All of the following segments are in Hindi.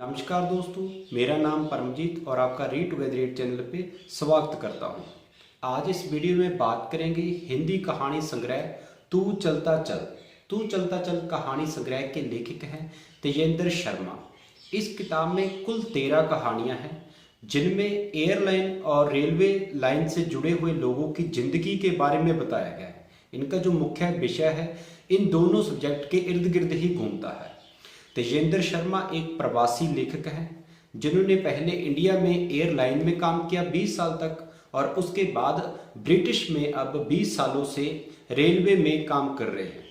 नमस्कार दोस्तों, मेरा नाम परमजीत और आपका रीड टुगेदर रीड चैनल पे स्वागत करता हूँ। आज इस वीडियो में बात करेंगे हिंदी कहानी संग्रह तू चलता चल। तू चलता चल कहानी संग्रह के लेखक हैं तेजेंद्र शर्मा। इस किताब में कुल 13 कहानियाँ हैं, जिनमें एयरलाइन और रेलवे लाइन से जुड़े हुए लोगों की जिंदगी के बारे में बताया गया है। इनका जो मुख्य विषय है इन दोनों सब्जेक्ट के इर्द गिर्द ही घूमता है। तेजेंद्र शर्मा एक प्रवासी लेखक हैं, जिन्होंने पहले इंडिया में एयरलाइन में काम किया 20 साल तक और उसके बाद ब्रिटिश में अब 20 सालों से रेलवे में काम कर रहे हैं।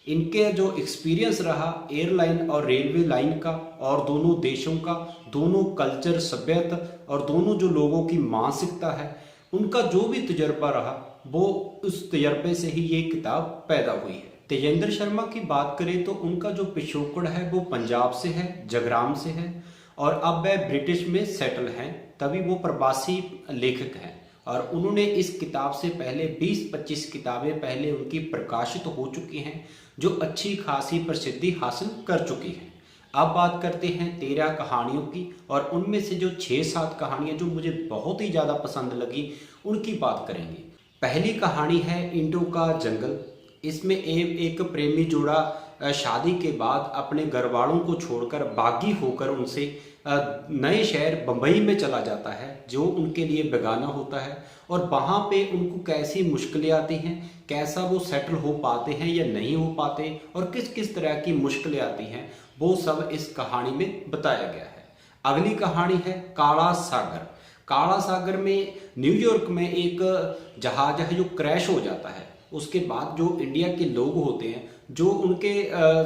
इनके जो एक्सपीरियंस रहा एयरलाइन और रेलवे लाइन का और दोनों देशों का, दोनों कल्चर, सभ्यता और दोनों जो लोगों की मानसिकता है, उनका जो भी तजर्बा रहा वो उस तजर्बे से ही ये किताब पैदा हुई है। तेजेंद्र शर्मा की बात करें तो उनका जो पिछोकड़ है वो पंजाब से है, जगराम से है और अब वह ब्रिटिश में सेटल हैं, तभी वो प्रवासी लेखक हैं। और उन्होंने इस किताब से पहले 20-25 किताबें पहले उनकी प्रकाशित हो चुकी हैं, जो अच्छी खासी प्रसिद्धि हासिल कर चुकी हैं। अब बात करते हैं 13 कहानियों की और उनमें से जो 6-7 कहानियाँ जो मुझे बहुत ही ज़्यादा पसंद लगी उनकी बात करेंगे। पहली कहानी है इंडो का जंगल। इसमें एक प्रेमी जोड़ा शादी के बाद अपने घर वालों को छोड़कर बागी होकर उनसे नए शहर बम्बई में चला जाता है, जो उनके लिए बेगाना होता है। और वहाँ पे उनको कैसी मुश्किलें आती हैं, कैसा वो सेटल हो पाते हैं या नहीं हो पाते और किस किस तरह की मुश्किलें आती हैं, वो सब इस कहानी में बताया गया है। अगली कहानी है काला सागर। काला सागर में न्यूयॉर्क में एक जहाज है जो क्रैश हो जाता है। उसके बाद जो इंडिया के लोग होते हैं, जो उनके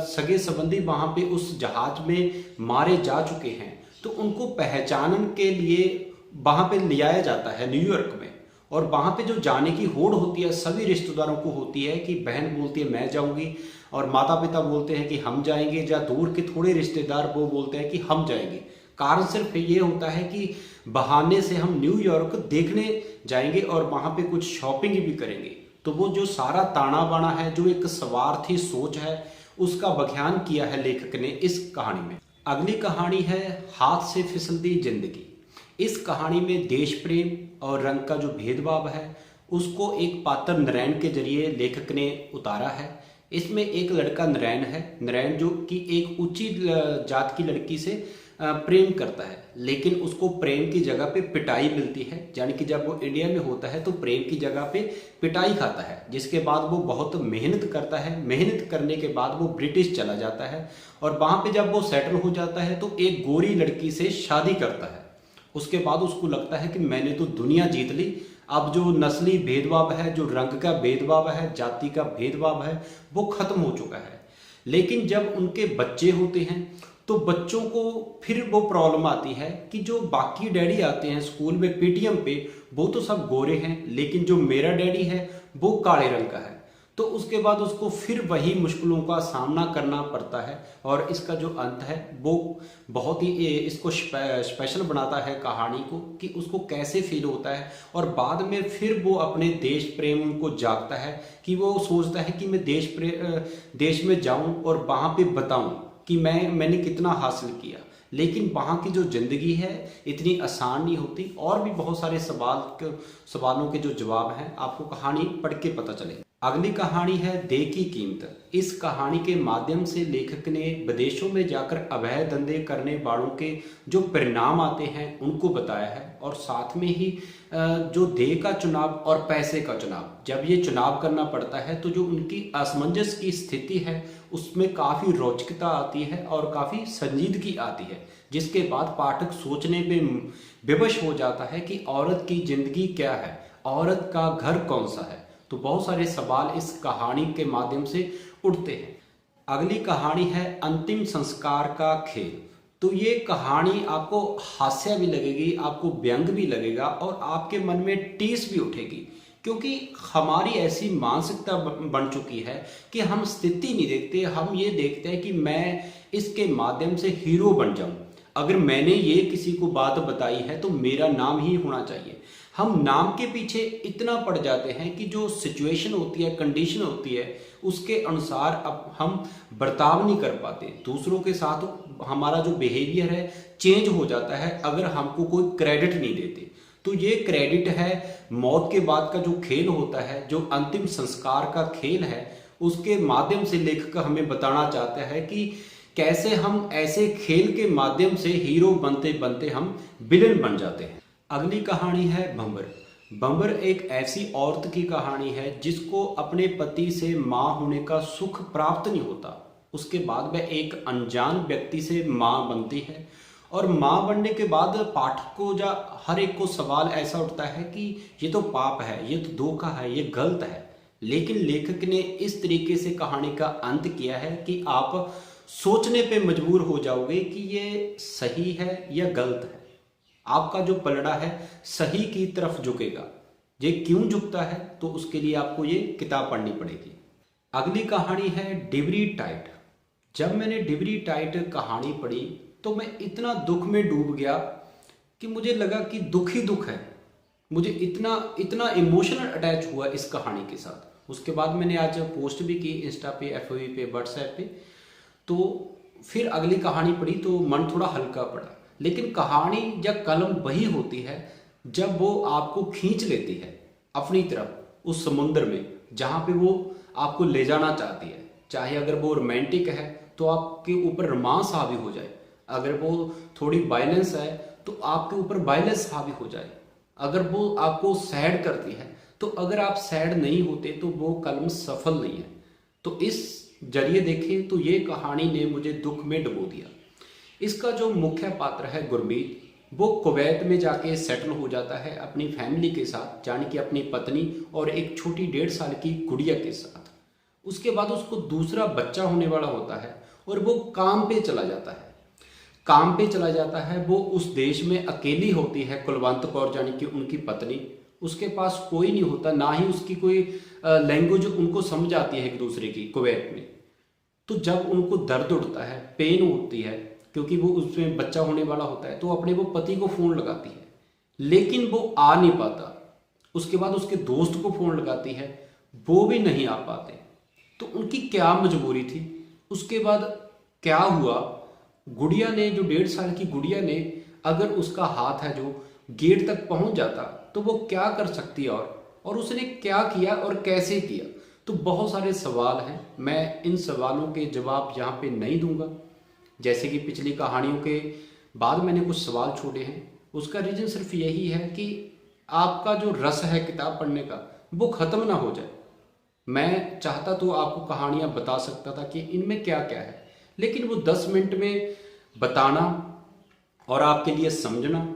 सगे संबंधी वहाँ पे उस जहाज में मारे जा चुके हैं, तो उनको पहचानने के लिए वहाँ पे ले आया जाता है न्यूयॉर्क में। और वहाँ पे जो जाने की होड़ होती है सभी रिश्तेदारों को होती है कि बहन बोलती है मैं जाऊँगी और माता पिता बोलते हैं कि हम जाएंगे, या दूर के थोड़े रिश्तेदार वो बोलते हैं कि हम जाएंगे। कारण सिर्फ ये होता है कि बहाने से हम न्यूयॉर्क देखने जाएंगे और वहाँ पे कुछ शॉपिंग भी करेंगे। तो वो जो सारा ताना बाना है, जो एक स्वार्थी सोच है, उसका बखान किया है लेखक ने इस कहानी में। अगली कहानी है हाथ से फिसलती जिंदगी। इस कहानी में देश प्रेम और रंग का जो भेदभाव है उसको एक पात्र नारायण के जरिए लेखक ने उतारा है। इसमें एक लड़का नारायण है, नारायण जो कि एक ऊंची जात की लड़की से प्रेम करता है, लेकिन उसको प्रेम की जगह पे पिटाई मिलती है। यानी कि जब वो इंडिया में होता है तो प्रेम की जगह पे पिटाई खाता है, जिसके बाद वो बहुत मेहनत करता है। मेहनत करने के बाद वो ब्रिटिश चला जाता है और वहाँ पे जब वो सेटल हो जाता है तो एक गोरी लड़की से शादी करता है। उसके बाद उसको लगता है कि मैंने तो दुनिया जीत ली, अब जो नस्ली भेदभाव है, जो रंग का भेदभाव है, जाति का भेदभाव है, वो खत्म हो चुका है। लेकिन जब उनके बच्चे होते हैं तो बच्चों को फिर वो प्रॉब्लम आती है कि जो बाकी डैडी आते हैं स्कूल में पीटीएम पे, वो तो सब गोरे हैं, लेकिन जो मेरा डैडी है वो काले रंग का है। तो उसके बाद उसको फिर वही मुश्किलों का सामना करना पड़ता है। और इसका जो अंत है वो बहुत ही इसको स्पेशल बनाता है कहानी को, कि उसको कैसे फील होता है। और बाद में फिर वो अपने देश प्रेम को जागता है कि वो सोचता है कि मैं देश में जाऊं और वहाँ पे बताऊं कि मैंने कितना हासिल किया। लेकिन वहाँ की जो ज़िंदगी है इतनी आसान नहीं होती। और भी बहुत सारे सवालों के जो जवाब हैं आपको कहानी पढ़ के पता चलेगा। अगली कहानी है दे की कीमत। इस कहानी के माध्यम से लेखक ने विदेशों में जाकर अवैध धंधे करने वालों के जो परिणाम आते हैं उनको बताया है। और साथ में ही जो देह का चुनाव और पैसे का चुनाव, जब ये चुनाव करना पड़ता है तो जो उनकी असमंजस की स्थिति है उसमें काफ़ी रोचकता आती है और काफ़ी संजीदगी आती है, जिसके बाद पाठक सोचने पे विवश हो जाता है कि औरत की जिंदगी क्या है, औरत का घर कौन सा है। तो बहुत सारे सवाल इस कहानी के माध्यम से उठते हैं। अगली कहानी है अंतिम संस्कार का खेल। तो ये कहानी आपको हास्य भी लगेगी, आपको व्यंग भी लगेगा और आपके मन में टीस भी उठेगी, क्योंकि हमारी ऐसी मानसिकता बन चुकी है कि हम स्थिति नहीं देखते, हम ये देखते हैं कि मैं इसके माध्यम से हीरो बन जाऊं। अगर मैंने ये किसी को बात बताई है तो मेरा नाम ही होना चाहिए। हम नाम के पीछे इतना पड़ जाते हैं कि जो सिचुएशन होती है, कंडीशन होती है, उसके अनुसार अब हम बर्ताव नहीं कर पाते, दूसरों के साथ हमारा जो बिहेवियर है चेंज हो जाता है अगर हमको कोई क्रेडिट नहीं देते। तो ये क्रेडिट है मौत के बाद का जो खेल होता है, जो अंतिम संस्कार का खेल है, उसके माध्यम से लेखक हमें बताना चाहता है कि कैसे हम ऐसे खेल के माध्यम से हीरो बनते बनते हम विलेन बन जाते हैं। अगली कहानी है बंबर। बंबर एक ऐसी औरत की कहानी है जिसको अपने पति से माँ होने का सुख प्राप्त नहीं होता। उसके बाद वह एक अनजान व्यक्ति से माँ बनती है और माँ बनने के बाद पाठक को या हर एक को सवाल ऐसा उठता है कि ये तो पाप है, ये तो धोखा है, ये गलत है। लेकिन लेखक ने इस तरीके से कहानी का अंत किया है कि आप सोचने पे मजबूर हो जाओगे कि ये सही है या गलत है। आपका जो पलड़ा है सही की तरफ झुकेगा। ये क्यों झुकता है तो उसके लिए आपको ये किताब पढ़नी पड़ेगी। अगली कहानी है डिबरी टाइट। जब मैंने डिबरी टाइट कहानी पढ़ी तो मैं इतना दुख में डूब गया कि मुझे लगा कि दुख ही दुख है। मुझे इतना इमोशनल अटैच हुआ इस कहानी के साथ। उसके बाद मैंने आज पोस्ट भी की इंस्टा पे, एफओवी पे, व्हाट्सएप पे। तो फिर अगली कहानी पढ़ी तो मन थोड़ा हल्का पड़ा। लेकिन कहानी या कलम वही होती है जब वो आपको खींच लेती है अपनी तरफ उस समुद्र में जहाँ पे वो आपको ले जाना चाहती है। चाहे अगर वो रोमांटिक है तो आपके ऊपर रोमांस हावी हो जाए, अगर वो थोड़ी वायलेंस है तो आपके ऊपर वायलेंस हावी हो जाए, अगर वो आपको सैड करती है तो अगर आप सैड नहीं होते तो वो कलम सफल नहीं है। तो इस जरिए देखें तो ये कहानी ने मुझे दुख में डुबो दिया। इसका जो मुख्य पात्र है गुरमीत, वो कुवैत में जाके सेटल हो जाता है अपनी फैमिली के साथ, यानी कि अपनी पत्नी और एक छोटी 1.5 साल की गुड़िया के साथ। उसके बाद उसको दूसरा बच्चा होने वाला होता है और वो काम पे चला जाता है। वो उस देश में अकेली होती है कुलवंत कौर, यानी कि उनकी पत्नी। उसके पास कोई नहीं होता, ना ही उसकी कोई लैंग्वेज उनको समझ आती है एक दूसरे की कुवैत में। तो जब उनको दर्द उठता है, पेन होती है, क्योंकि वो उसमें बच्चा होने वाला होता है, तो अपने वो पति को फ़ोन लगाती है, लेकिन वो आ नहीं पाता। उसके बाद उसके दोस्त को फ़ोन लगाती है, वो भी नहीं आ पाते। तो उनकी क्या मजबूरी थी। उसके बाद क्या हुआ, गुड़िया ने, जो 1.5 साल की गुड़िया ने, अगर उसका हाथ है जो गेट तक पहुंच जाता तो वो क्या कर सकती है और उसने क्या किया और कैसे किया। तो बहुत सारे सवाल हैं, मैं इन सवालों के जवाब यहाँ पे नहीं दूंगा। जैसे कि पिछली कहानियों के बाद मैंने कुछ सवाल छोड़े हैं, उसका रीज़न सिर्फ यही है कि आपका जो रस है किताब पढ़ने का वो ख़त्म ना हो जाए। मैं चाहता तो आपको कहानियाँ बता सकता था कि इनमें क्या क्या है, लेकिन वो 10 मिनट में बताना और आपके लिए समझना,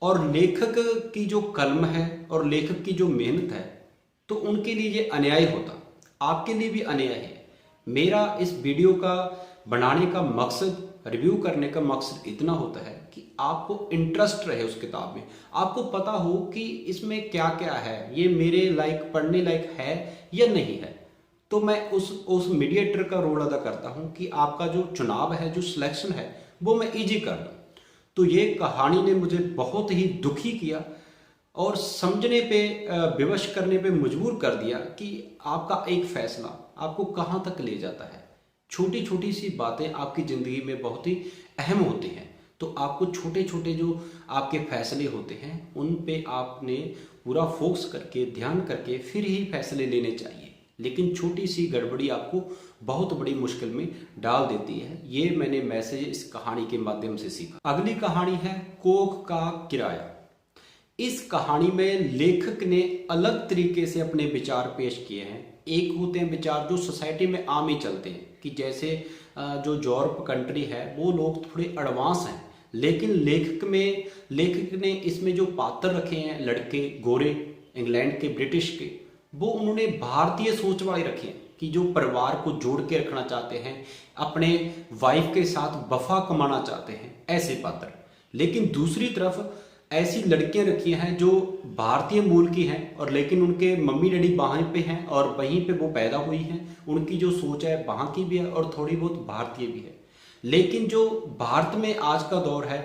और लेखक की जो कलम है और लेखक की जो मेहनत है, तो उनके लिए ये अन्याय होता, आपके लिए भी अन्याय है। मेरा इस वीडियो का बनाने का मकसद, रिव्यू करने का मकसद इतना होता है कि आपको इंटरेस्ट रहे उस किताब में, आपको पता हो कि इसमें क्या क्या है, ये मेरे लायक, पढ़ने लायक है या नहीं है। तो मैं उस मीडिएटर का रोल अदा करता हूँ कि आपका जो चुनाव है, जो सिलेक्शन है, वो मैं ईजी कर दूँ। तो ये कहानी ने मुझे बहुत ही दुखी किया और समझने पे, विवश करने पे मजबूर कर दिया कि आपका एक फैसला आपको कहाँ तक ले जाता है। छोटी छोटी सी बातें आपकी ज़िंदगी में बहुत ही अहम होती हैं। तो आपको छोटे छोटे जो आपके फैसले होते हैं उन पे आपने पूरा फोकस करके, ध्यान करके फिर ही फैसले लेने चाहिए। लेकिन छोटी सी गड़बड़ी आपको बहुत बड़ी मुश्किल में डाल देती है। ये मैंने मैसेज इस कहानी के माध्यम से सीखा। अगली कहानी है कोख का किराया। इस कहानी में लेखक ने अलग तरीके से अपने विचार पेश किए हैं। एक होते हैं विचार जो सोसाइटी में आम ही चलते हैं कि जैसे जो यूरोप कंट्री है वो लोग थोड़े एडवांस हैं, लेकिन लेखक ने इसमें जो पात्र रखे हैं, लड़के गोरे, इंग्लैंड के, ब्रिटिश के, वो उन्होंने भारतीय सोच वाले रखे हैं कि जो परिवार को जोड़ के रखना चाहते हैं, अपने वाइफ के साथ वफा कमाना चाहते हैं, ऐसे पात्र। लेकिन दूसरी तरफ ऐसी लड़कियां रखी हैं जो भारतीय मूल की हैं और लेकिन उनके मम्मी डैडी वहाँ पे हैं और वहीं पे वो पैदा हुई हैं, उनकी जो सोच है वहाँ की भी है और थोड़ी बहुत भारतीय भी है। लेकिन जो भारत में आज का दौर है,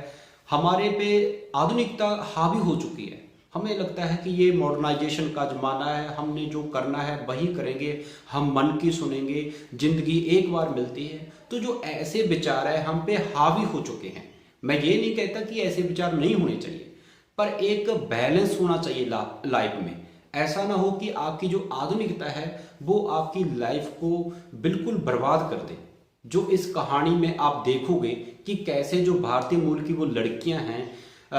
हमारे पे आधुनिकता हावी हो चुकी है हमें लगता है कि ये मॉडर्नाइजेशन का ज़माना है, हमने जो करना है वही करेंगे, हम मन की सुनेंगे, ज़िंदगी एक बार मिलती है। तो जो ऐसे विचार है हम पे हावी हो चुके हैं। मैं ये नहीं कहता कि ऐसे विचार नहीं होने चाहिए, पर एक बैलेंस होना चाहिए लाइफ में। ऐसा ना हो कि आपकी जो आधुनिकता है वो आपकी लाइफ को बिल्कुल बर्बाद कर दे। जो इस कहानी में आप देखोगे कि कैसे जो भारतीय मूल की वो लड़कियां हैं,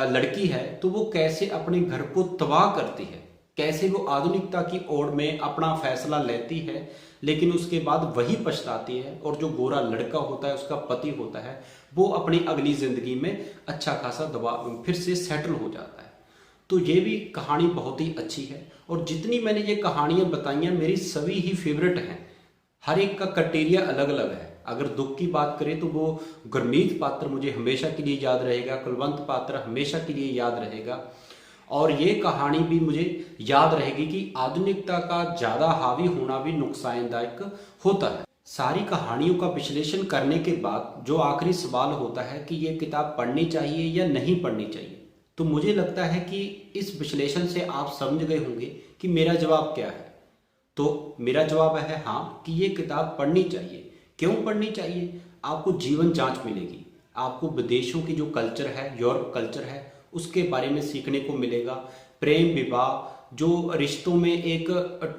लड़की है, तो वो कैसे अपने घर को तबाह करती है, कैसे वो आधुनिकता की ओर में अपना फैसला लेती है, लेकिन उसके बाद वही पछताती है। और जो गोरा लड़का होता है, उसका पति होता है, वो अपनी अगली जिंदगी में अच्छा खासा दबाव फिर से सेटल हो जाता है। तो ये भी कहानी बहुत ही अच्छी है। और जितनी मैंने ये कहानियां बताई हैं मेरी सभी ही फेवरेट हैं। हर एक का क्राइटेरिया अलग अलग है। अगर दुख की बात करें तो वो गुरमीत पात्र मुझे हमेशा के लिए याद रहेगा, कुलवंत पात्र हमेशा के लिए याद रहेगा। और ये कहानी भी मुझे याद रहेगी कि आधुनिकता का ज़्यादा हावी होना भी नुकसानदायक होता है। सारी कहानियों का विश्लेषण करने के बाद जो आखिरी सवाल होता है कि ये किताब पढ़नी चाहिए या नहीं पढ़नी चाहिए, तो मुझे लगता है कि इस विश्लेषण से आप समझ गए होंगे कि मेरा जवाब क्या है। तो मेरा जवाब है हाँ, कि ये किताब पढ़नी चाहिए। क्यों पढ़नी चाहिए? आपको जीवन जांच मिलेगी, आपको विदेशों की जो कल्चर है, यूरोप कल्चर है, उसके बारे में सीखने को मिलेगा। प्रेम विवाह, जो रिश्तों में एक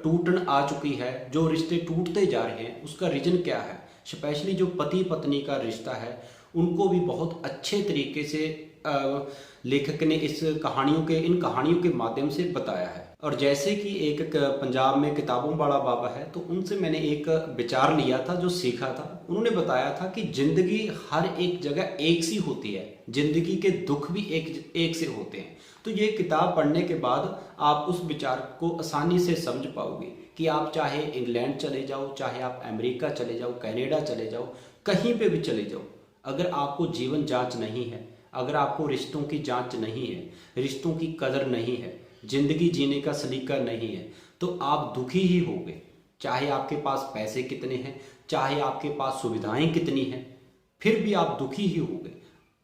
टूटन आ चुकी है, जो रिश्ते टूटते जा रहे हैं, उसका रीजन क्या है। स्पेशली जो पति पत्नी का रिश्ता है, उनको भी बहुत अच्छे तरीके से लेखक ने इन कहानियों के माध्यम से बताया है। और जैसे कि एक पंजाब में किताबों वाला बाबा है, तो उनसे मैंने एक विचार लिया था, जो सीखा था। उन्होंने बताया था कि जिंदगी हर एक जगह एक सी होती है, जिंदगी के दुख भी एक से होते हैं। तो ये किताब पढ़ने के बाद आप उस विचार को आसानी से समझ पाओगे कि आप चाहे इंग्लैंड चले जाओ, चाहे आप अमेरिका चले जाओ, कनाडा चले जाओ, कहीं पे भी चले जाओ, अगर आपको जीवन जांच नहीं है, अगर आपको रिश्तों की जांच नहीं है, रिश्तों की कदर नहीं है, जिंदगी जीने का सलीका नहीं है, तो आप दुखी ही होगे। चाहे आपके पास पैसे कितने हैं, चाहे आपके पास सुविधाएं कितनी हैं, फिर भी आप दुखी ही होगे।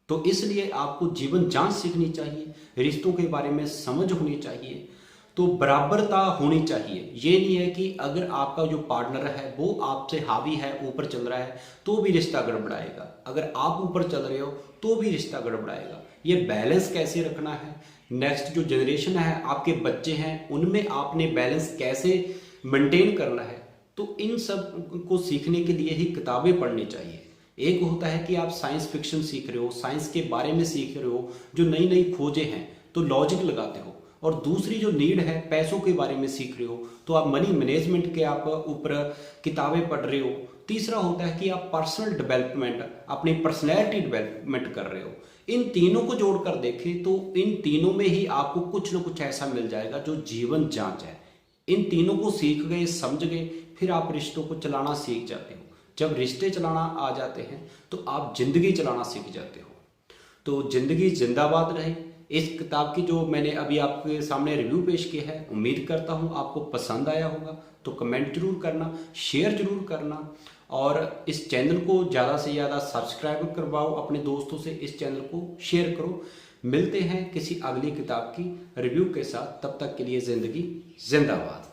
तो इसलिए आपको जीवन जांच सीखनी चाहिए, रिश्तों के बारे में समझ होनी चाहिए। तो बराबरता होनी चाहिए। ये नहीं है कि अगर आपका जो पार्टनर है वो आपसे हावी है, ऊपर चल रहा है, तो भी रिश्ता गड़बड़ाएगा। अगर आप ऊपर चल रहे हो तो भी रिश्ता गड़बड़ाएगा। ये बैलेंस कैसे रखना है, नेक्स्ट जो जनरेशन है, आपके बच्चे हैं, उनमें आपने बैलेंस कैसे मेंटेन करना है, तो इन सब को सीखने के लिए ही किताबें पढ़नी चाहिए। एक होता है कि आप साइंस फिक्शन सीख रहे हो, साइंस के बारे में सीख रहे हो, जो नई नई खोजें हैं, तो लॉजिक लगाते हो। और दूसरी जो नीड है, पैसों के बारे में सीख रहे हो, तो आप मनी मैनेजमेंट के आप ऊपर किताबें पढ़ रहे हो। तीसरा होता है कि आप पर्सनल डेवलपमेंट, अपनी पर्सनैलिटी डेवलपमेंट कर रहे हो। इन तीनों को जोड़कर देखें तो इन तीनों में ही आपको कुछ ना कुछ ऐसा मिल जाएगा जो जीवन जांच है। इन तीनों को सीख गए, समझ गए, फिर आप रिश्तों को चलाना सीख जाते हो। जब रिश्ते चलाना आ जाते हैं तो आप जिंदगी चलाना सीख जाते हो। तो जिंदगी जिंदाबाद रहे। इस किताब की जो मैंने अभी आपके सामने रिव्यू पेश किया है, उम्मीद करता हूँ आपको पसंद आया होगा। तो कमेंट जरूर करना, शेयर जरूर करना, और इस चैनल को ज़्यादा से ज़्यादा सब्सक्राइब करवाओ, अपने दोस्तों से इस चैनल को शेयर करो। मिलते हैं किसी अगली किताब की रिव्यू के साथ, तब तक के लिए जिंदगी जिंदाबाद।